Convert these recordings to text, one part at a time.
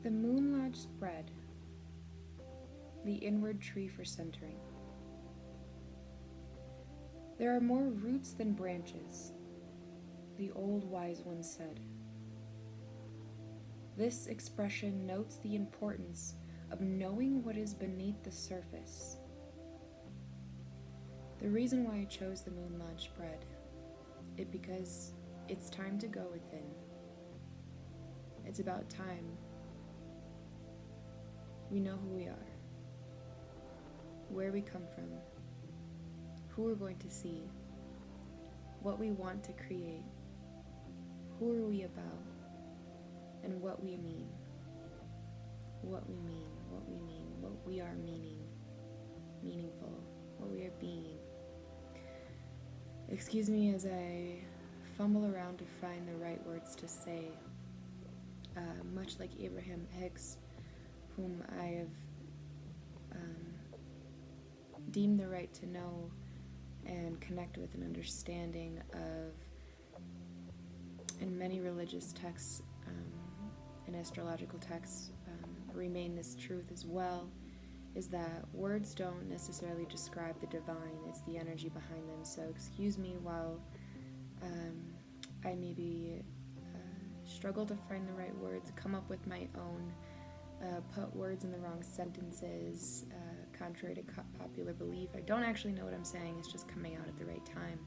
The moon lodge spread, the inward tree for centering. There are more roots than branches, the old wise one said. This expression notes the importance of knowing what is beneath the surface. The reason why I chose the moon lodge spread is because it's time to go within. It's about time we know who we are, where we come from, who we're going to see, what we want to create, who are we about, and what we mean. What we mean, what we are meaningful, what we are being. Excuse me as I fumble around to find the right words to say. Much like Abraham Hicks, whom I have deemed the right to know and connect with an understanding of, in many religious texts and astrological texts, remain this truth as well, is that words don't necessarily describe the divine, it's the energy behind them. So excuse me while I maybe struggle to find the right words, come up with my own, put words in the wrong sentences, contrary to popular belief. I don't actually know what I'm saying, it's just coming out at the right time.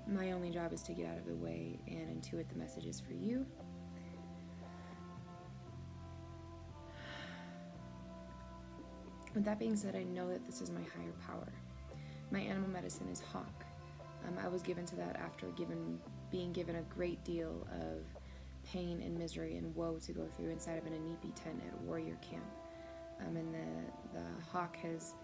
My only job is to get out of the way and intuit the messages for you. With that being said, I know that this is my higher power. My animal medicine is hawk. I was given to that after being given a great deal of pain and misery and woe to go through inside of an Inipi tent at warrior camp. And the hawk has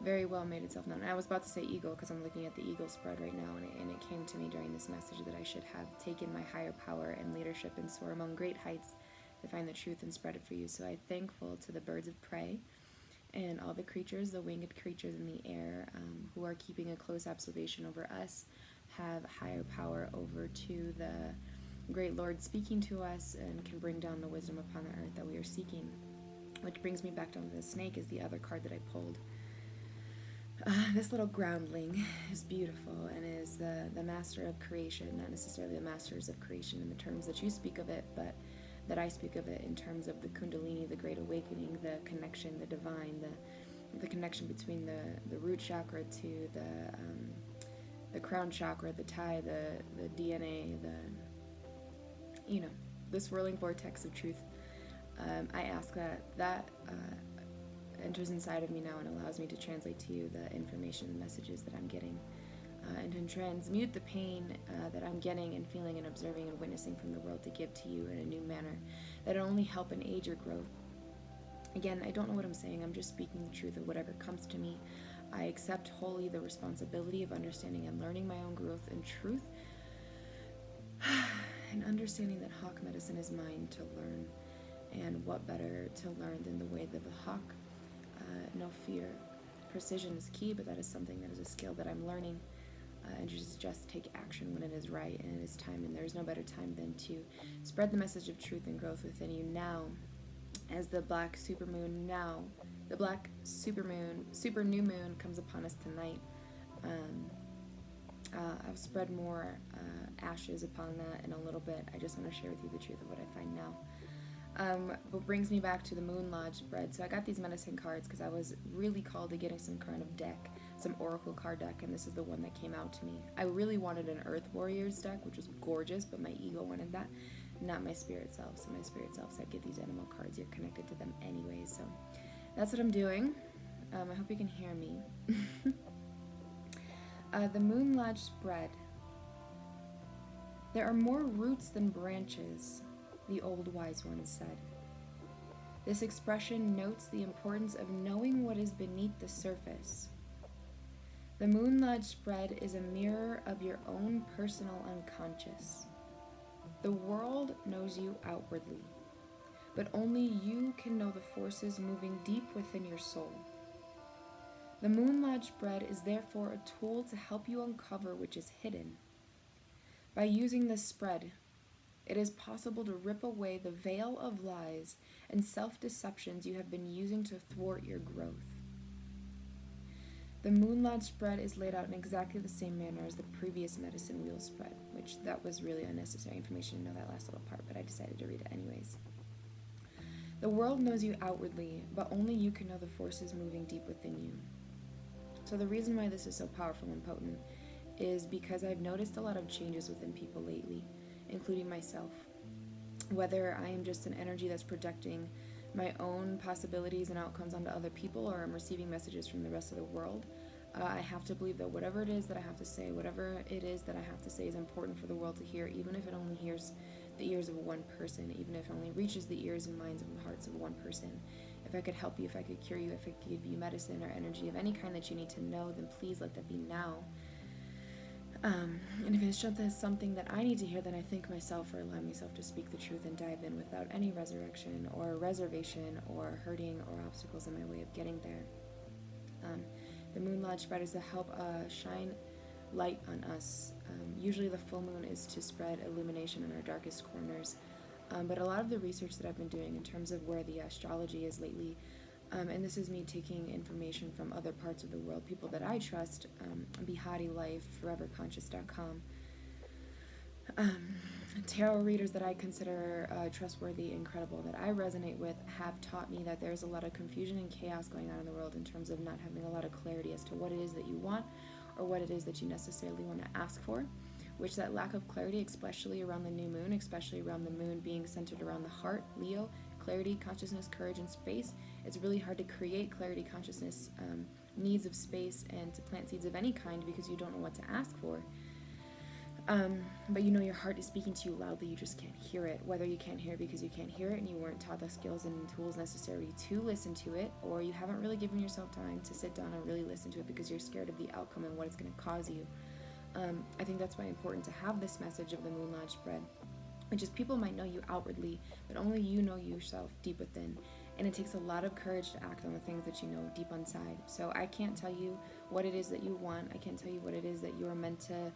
very well made itself known. And I was about to say eagle because I'm looking at the eagle spread right now, and it came to me during this message that I should have taken my higher power and leadership and soar among great heights to find the truth and spread it for you. So I'm thankful to the birds of prey and all the creatures, the winged creatures in the air, who are keeping a close observation over us, have higher power over to the great Lord speaking to us and can bring down the wisdom upon the earth that we are seeking. Which brings me back down to the snake is the other card that I pulled. This little groundling is beautiful and is the master of creation, not necessarily the masters of creation in the terms that you speak of it, but that I speak of it in terms of the kundalini, the great awakening, the connection, the divine, the connection between the root chakra to the crown chakra, the tie, the DNA, the swirling vortex of truth. I ask that enters inside of me now and allows me to translate to you the information and messages that I'm getting, and to transmute the pain that I'm getting and feeling and observing and witnessing from the world to give to you in a new manner that'll only help and aid your growth. Again, I don't know what I'm saying, I'm just speaking the truth of whatever comes to me. I accept wholly the responsibility of understanding and learning my own growth and truth, and understanding that hawk medicine is mine to learn. And what better to learn than the way of a hawk? No fear. Precision is key, but that is something that is a skill that I'm learning. And just take action when it is right and it is time. And there is no better time than to spread the message of truth and growth within you now, as the black supermoon now, the black super new moon comes upon us tonight. I'll spread more ashes upon that in a little bit. I just want to share with you the truth of what I find now. What brings me back to the Moon Lodge spread. So I got these medicine cards because I was really called to getting some kind of deck, some oracle card deck, and this is the one that came out to me. I really wanted an Earth Warriors deck, which was gorgeous, but my ego wanted that, not my spirit self. So my spirit self said, get these animal cards, you're connected to them anyways. So that's what I'm doing. I hope you can hear me. The Moon Lodge spread. There are more roots than branches, the old wise one said. This expression notes the importance of knowing what is beneath the surface. The Moon Lodge spread is a mirror of your own personal unconscious. The world knows you outwardly, but only you can know the forces moving deep within your soul. The Moon Lodge spread is therefore a tool to help you uncover which is hidden. By using this spread, It is possible to rip away the veil of lies and self-deceptions you have been using to thwart your growth. The Moon Lodge spread is laid out in exactly the same manner as the previous medicine wheel spread, which that was really unnecessary information to know that last little part, but I decided to read it anyways. The world knows you outwardly, but only you can know the forces moving deep within you. So the reason why this is so powerful and potent is because I've noticed a lot of changes within people lately, including myself. Whether I am just an energy that's projecting my own possibilities and outcomes onto other people, or I'm receiving messages from the rest of the world, I have to believe that whatever it is that I have to say, whatever it is that I have to say is important for the world to hear, even if it only hears the ears of one person, even if it only reaches the ears and minds and hearts of one person. If I could help you, if I could cure you, if I could give you medicine or energy of any kind that you need to know, then please let that be now. And if it's just something that I need to hear, then I thank myself for allowing myself to speak the truth and dive in without any resurrection or reservation or hurting or obstacles in my way of getting there. The Moon Lodge spread is to help shine light on us. Usually the full moon is to spread illumination in our darkest corners. But a lot of the research that I've been doing in terms of where the astrology is lately, and this is me taking information from other parts of the world, people that I trust, Behati Life, foreverconscious.com, tarot readers that I consider trustworthy, incredible, that I resonate with, have taught me that there's a lot of confusion and chaos going on in the world in terms of not having a lot of clarity as to what it is that you want or what it is that you necessarily want to ask for, which that lack of clarity, especially around the new moon, especially around the moon being centered around the heart, Leo, clarity, consciousness, courage, and space, it's really hard to create clarity, consciousness, needs of space, and to plant seeds of any kind because you don't know what to ask for. But you know your heart is speaking to you loudly, you just can't hear it. Whether you can't hear it because you can't hear it and you weren't taught the skills and tools necessary to listen to it, or you haven't really given yourself time to sit down and really listen to it because you're scared of the outcome and what it's going to cause you. I think that's why it's important to have this message of the Moon Lodge spread, which is people might know you outwardly, but only you know yourself deep within. And it takes a lot of courage to act on the things that you know deep inside. So I can't tell you what it is that you want. I can't tell you what it is that you are meant to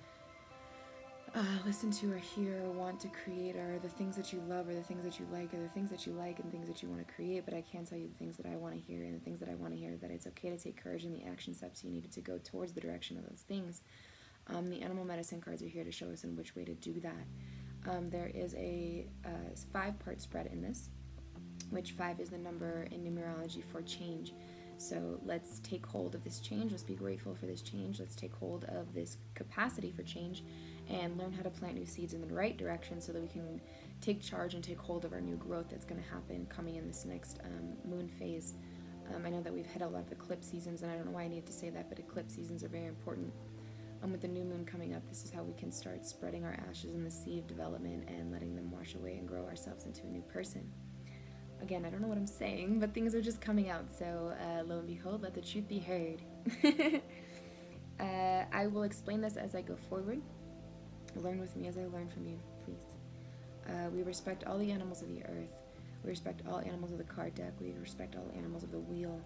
listen to or hear or want to create, or the things that you love or the things that you like, or the things that you like and things that you want to create. But I can tell you the things that I want to hear, and the things that I want to hear, that it's okay to take courage in the action steps you needed to go towards the direction of those things. The animal medicine cards are here to show us in which way to do that. There is a 5-part spread in this, which 5 is the number in numerology for change. So let's take hold of this change. Let's be grateful for this change. Let's take hold of this capacity for change and learn how to plant new seeds in the right direction so that we can take charge and take hold of our new growth that's going to happen coming in this next moon phase. I know that we've hit a lot of eclipse seasons, and I don't know why I need to say that, but eclipse seasons are very important. With the new moon coming up, this is how we can start spreading our ashes in the sea of development and letting them wash away and grow ourselves into a new person. Again, I don't know what I'm saying, but things are just coming out, so lo and behold, let the truth be heard. I will explain this as I go forward. Learn with me as I learn from you, please. We respect all the animals of the earth. We respect all animals of the card deck. We respect all animals of the wheel.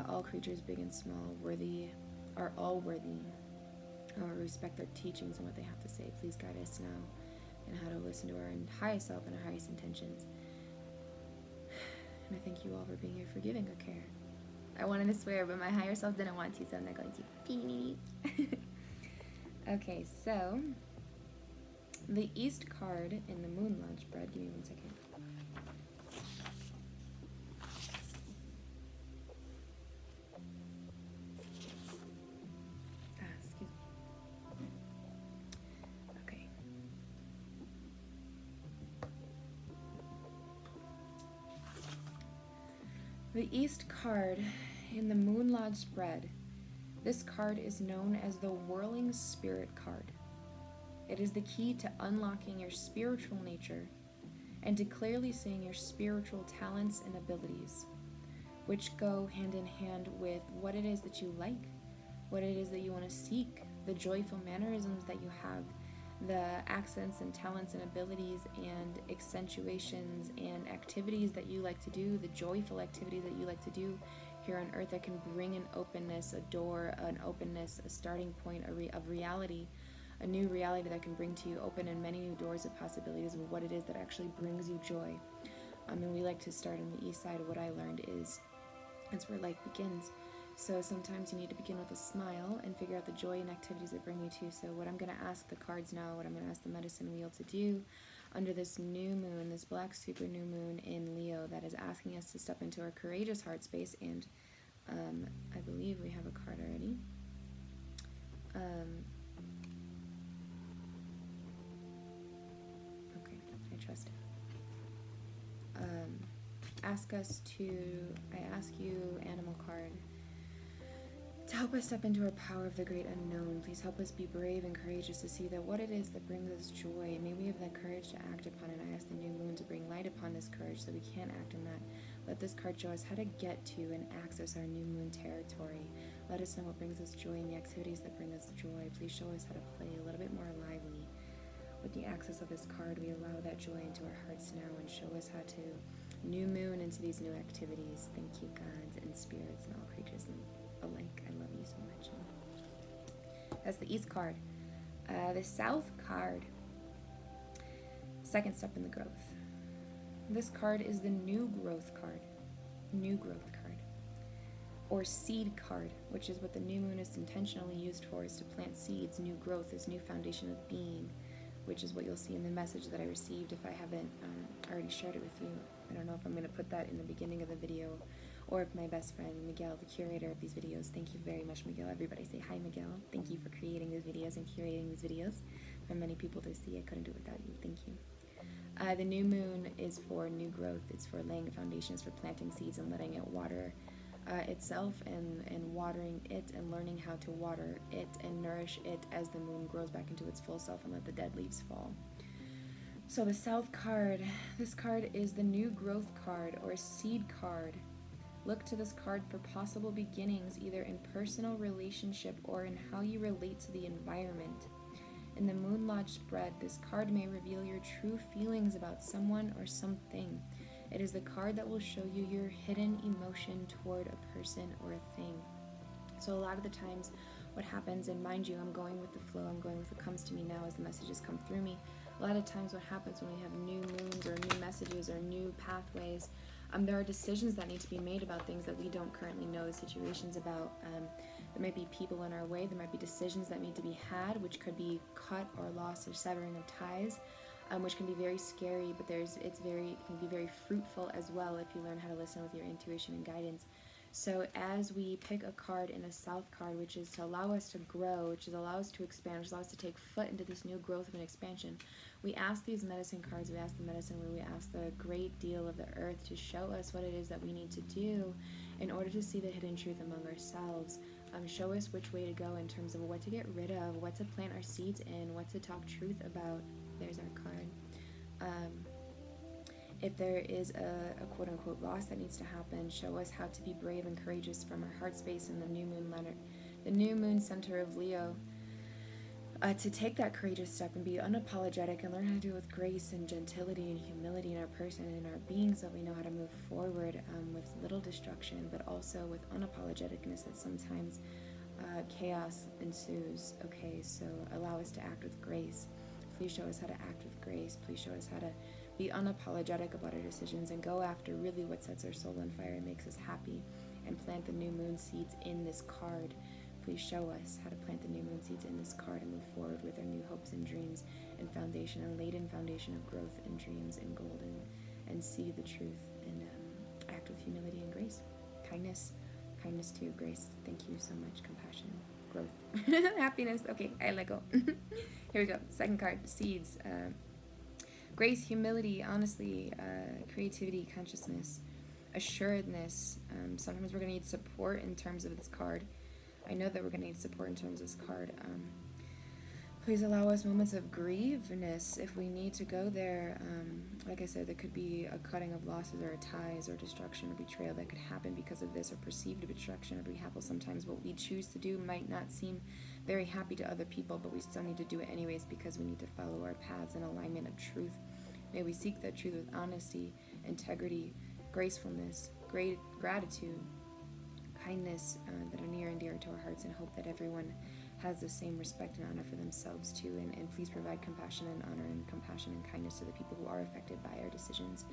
All creatures, big and small, are all worthy. Respect their teachings and what they have to say. Please guide us now in how to listen to our highest self and our highest intentions. And I thank you all for being here, for giving a care. I wanted to swear, but my higher self didn't want to, so I'm not going to. Okay, so the East card in the Moon Lodge spread. Give me 1 second. Excuse me. Okay. The East card in the Moon Lodge spread. This card is known as the Whirling Spirit card. It is the key to unlocking your spiritual nature and to clearly seeing your spiritual talents and abilities, which go hand in hand with what it is that you like, what it is that you want to seek, the joyful mannerisms that you have, the accents and talents and abilities and accentuations and activities that you like to do, the joyful activities that you like to do here on earth that can bring an openness, a door, an openness, a starting point of reality, a new reality that can bring to you, open in many new doors of possibilities of what it is that actually brings you joy. And we like to start on the east side. What I learned is that's where life begins. So sometimes you need to begin with a smile and figure out the joy and activities that bring you to. So what I'm going to ask the cards now, what I'm going to ask the medicine wheel to do under this new moon, this black super new moon in Leo, that is asking us to step into our courageous heart space. And I believe we have a card already. Okay, I trust it. I ask you, animal card, to help us step into our power of the great unknown. Please help us be brave and courageous to see that what it is that brings us joy. May we have that courage to act upon it. I ask the new moon to bring light upon this courage so we can act in that. Let this card show us how to get to and access our new moon territory. Let us know what brings us joy and the activities that bring us joy. Please show us how to play a little bit more lively. With the access of this card, we allow that joy into our hearts now and show us how to new moon into these new activities. Thank you, gods and spirits and all creatures alike. I love you so much. That's the East card. The South card, second step in the growth. This card is the New Growth card. New Growth card. Or Seed card, which is what the new moon is intentionally used for, is to plant seeds, new growth, this new foundation of being, which is what you'll see in the message that I received if I haven't already shared it with you. I don't know if I'm going to put that in the beginning of the video, or if my best friend Miguel, the curator of these videos. Thank you very much, Miguel. Everybody say hi, Miguel. Thank you for creating these videos and curating these videos for many people to see. I couldn't do it without you. Thank you. The new moon is for new growth. It's for laying foundations, for planting seeds and letting it water itself and watering it and learning how to water it and nourish it as the moon grows back into its full self and let the dead leaves fall. So the South card, this card is the New Growth card or Seed card. Look to this card for possible beginnings, either in personal relationship or in how you relate to the environment. In the Moon Lodge spread, this card may reveal your true feelings about someone or something. It is the card that will show you your hidden emotion toward a person or a thing. So a lot of the times what happens, and mind you, I'm going with the flow, I'm going with what comes to me now as the messages come through me. A lot of times what happens when we have new moons or new messages or new pathways, there are decisions that need to be made about things that we don't currently know the situations about. There might be people in our way, there might be decisions that need to be had, which could be cut or loss or severing of ties, which can be very scary, but it can be very fruitful as well if you learn how to listen with your intuition and guidance. So as we pick a card in a South card, which is to allow us to grow, which is allow us to expand, which allows us to take foot into this new growth and expansion, we ask these medicine cards, we ask the medicine where we ask the great deal of the earth to show us what it is that we need to do in order to see the hidden truth among ourselves. Show us which way to go in terms of what to get rid of, what to plant our seeds in, what to talk truth about. There's our card. If there is a quote-unquote loss that needs to happen, show us how to be brave and courageous from our heart space in the new moon the new moon center of Leo, to take that courageous step and be unapologetic and learn how to do it with grace and gentility and humility in our person and in our being, so that we know how to move forward with little destruction, but also with unapologeticness that sometimes chaos ensues. Okay, so allow us to act with grace. Please show us how to act with grace. Please show us how to be unapologetic about our decisions and go after really what sets our soul on fire and makes us happy, and plant the new moon seeds in this card. Please show us how to plant the new moon seeds in this card and move forward with our new hopes and dreams and foundation, a laden foundation of growth and dreams and gold, and see the truth and act with humility and grace. Kindness too, grace. Thank you so much. Compassion, growth, happiness. Okay, I let go. Here we go. Second card, seeds. Grace, humility, honestly, creativity, consciousness, assuredness. Sometimes we're going to need support in terms of this card. I know that we're going to need support in terms of this card. Please allow us moments of grieveness if we need to go there. Like I said, there could be a cutting of losses or ties or destruction or betrayal that could happen because of this, or perceived destruction or betrayal. Sometimes what we choose to do might not seem very happy to other people, but we still need to do it anyways because we need to follow our paths in alignment of truth. May we seek that truth with honesty, integrity, gracefulness, gratitude, kindness that are near and dear to our hearts, and hope that everyone has the same respect and honor for themselves too, and please provide compassion and honor and compassion and kindness to the people who are affected by our decisions,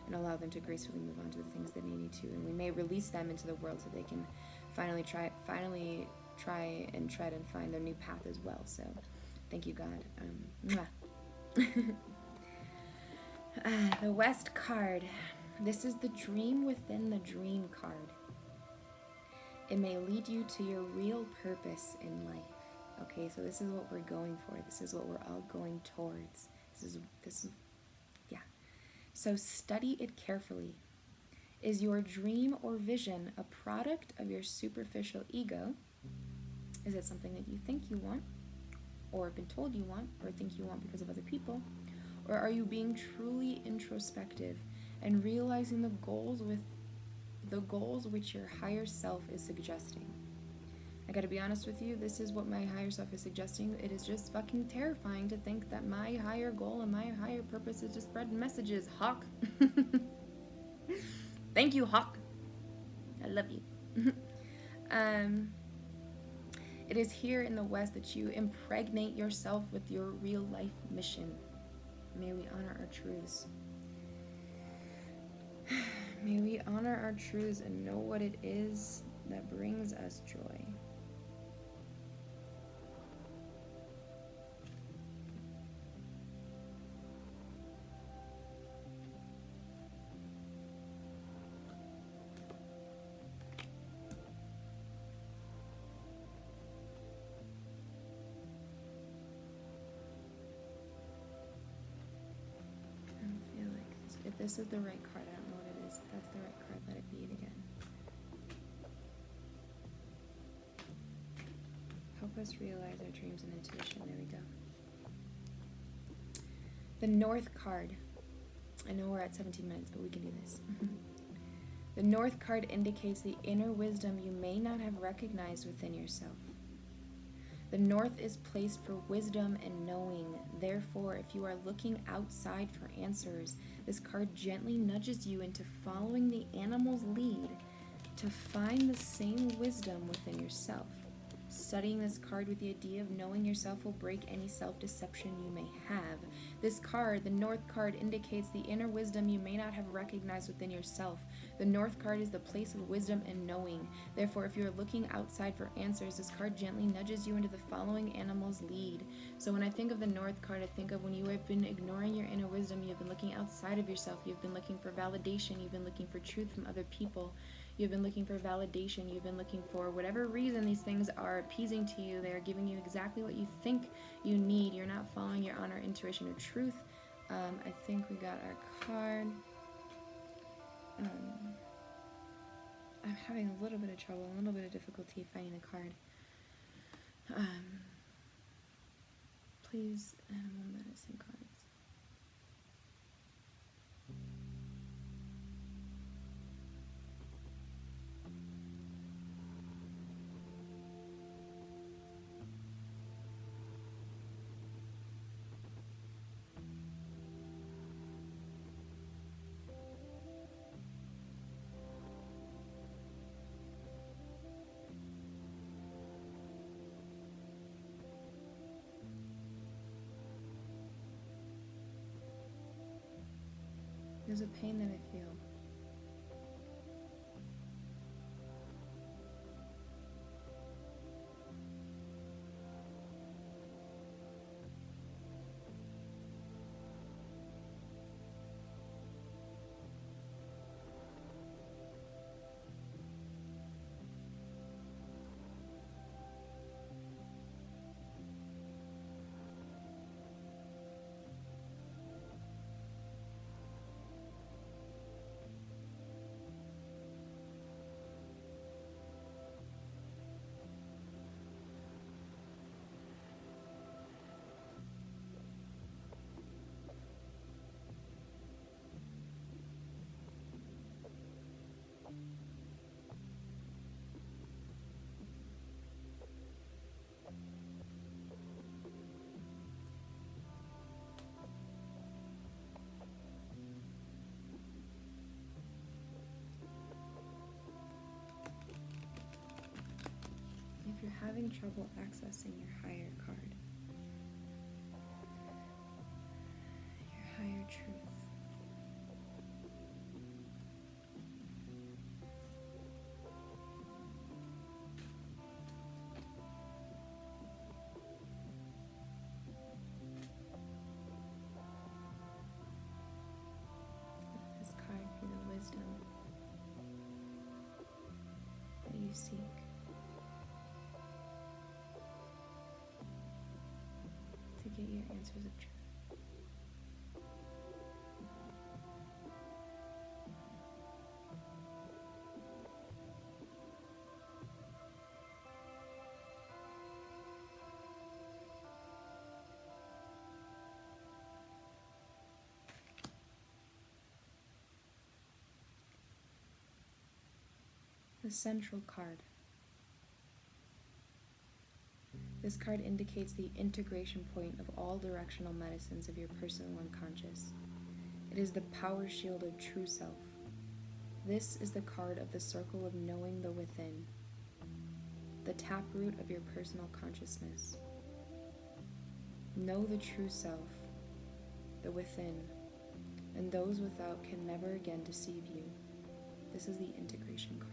and allow them to gracefully move on to the things that they need to, and we may release them into the world so they can finally try and tread and find their new path as well. So thank you, God. The West card. This is the dream within the dream card. It may lead you to your real purpose in life. Okay, so this is what we're going for. This is what we're all going towards. This is yeah. So study it carefully. Is your dream or vision a product of your superficial ego? Is it something that you think you want, or have been told you want, or think you want because of other people? Or are you being truly introspective and realizing the goals which your higher self is suggesting? I gotta be honest with you, this is what my higher self is suggesting. It is just fucking terrifying to think that my higher goal and my higher purpose is to spread messages, Hawk. Thank you, Hawk. I love you. It is here in the West that you impregnate yourself with your real life mission. May we honor our truths. May we honor our truths and know what it is that brings us joy. If this is the right card, I don't know what it is. If that's the right card, let it be it again. Help us realize our dreams and intuition. There we go. The North card. I know we're at 17 minutes, but we can do this. The North card indicates the inner wisdom you may not have recognized within yourself. The North is placed for wisdom and knowing. Therefore, if you are looking outside for answers, this card gently nudges you into following the animal's lead to find the same wisdom within yourself. Studying this card with the idea of knowing yourself will break any self-deception you may have. This card, the North card, indicates the inner wisdom you may not have recognized within yourself. The North card is the place of wisdom and knowing. Therefore, if you are looking outside for answers, this card gently nudges you into the following animal's lead. So when I think of the North card, I think of when you have been ignoring your inner wisdom, you have been looking outside of yourself, you've been looking for validation, you've been looking for truth from other people. You've been looking for validation. You've been looking for whatever reason these things are appeasing to you. They are giving you exactly what you think you need. You're not following your honor, intuition, or truth. I think we got our card. I'm having a little bit of trouble, a little bit of difficulty finding the card. Please, animal medicine cards. There's a pain that I feel. having trouble accessing your higher card, your higher truth. This card be the wisdom that you seek. To get your answers of truth. The central card. This card indicates the integration point of all directional medicines of your personal unconscious. It is the power shield of true self. This is the card of the circle of knowing the within, the taproot of your personal consciousness. Know the true self, the within, and those without can never again deceive you. This is the integration card.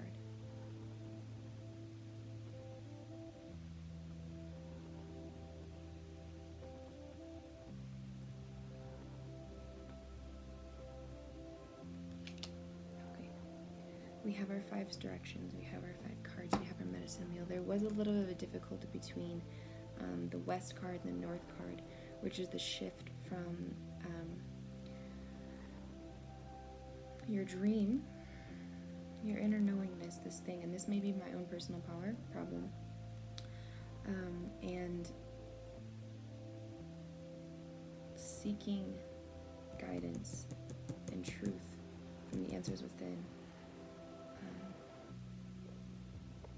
We have our 5 directions, we have our 5 cards, we have our medicine wheel. There was a little bit of a difficulty between the west card and the north card, which is the shift from your dream, your inner knowingness, this thing, and this may be my own personal power problem, and seeking guidance and truth from the answers within.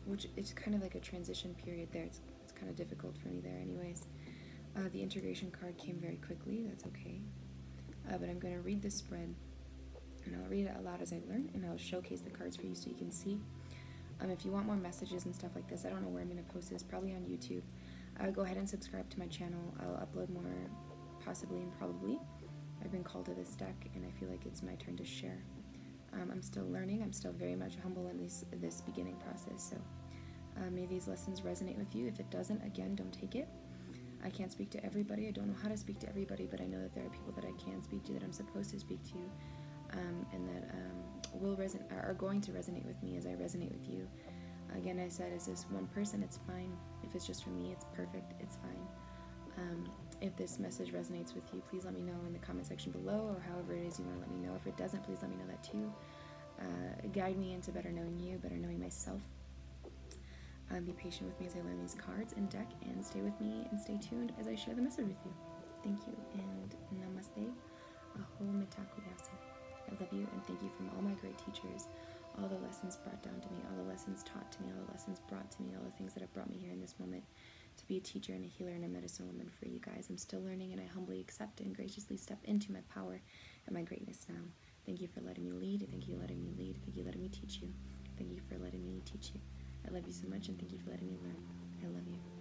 Which it's kind of like a transition period there. It's kind of difficult for me there anyways. The integration card came very quickly, that's okay. But I'm going to read this spread, and I'll read it out loud as I learn, and I'll showcase the cards for you so you can see. If you want more messages and stuff like this, I don't know where I'm going to post this, probably on YouTube. Go ahead and subscribe to my channel. I'll upload more, possibly and probably. I've been called to this deck, and I feel like it's my turn to share. I'm still learning. I'm still very much humble in this beginning process, so may these lessons resonate with you. If it doesn't, again, don't take it. I can't speak to everybody. I don't know how to speak to everybody, but I know that there are people that I can speak to, that I'm supposed to speak to, and that are going to resonate with me as I resonate with you. Again, I said, is this one person? It's fine. If it's just for me, it's perfect. It's fine. If this message resonates with you, please let me know in the comment section below, or however it is you want to let me know. If it doesn't, please let me know that too. Guide me into better knowing you, better knowing myself. Be patient with me as I learn these cards and deck, and stay with me and stay tuned as I share the message with you. Thank you, and namaste. Aho mitaku yase. I love you, and thank you from all my great teachers, all the lessons brought down to me, all the lessons taught to me, all the lessons brought to me, all the things that have brought me here in this moment to be a teacher and a healer and a medicine woman for you guys. I'm still learning, and I humbly accept and graciously step into my power and my greatness now. Thank you for letting me lead. Thank you for letting me lead. Thank you for letting me teach you. Thank you for letting me teach you. I love you so much, and thank you for letting me learn. I love you.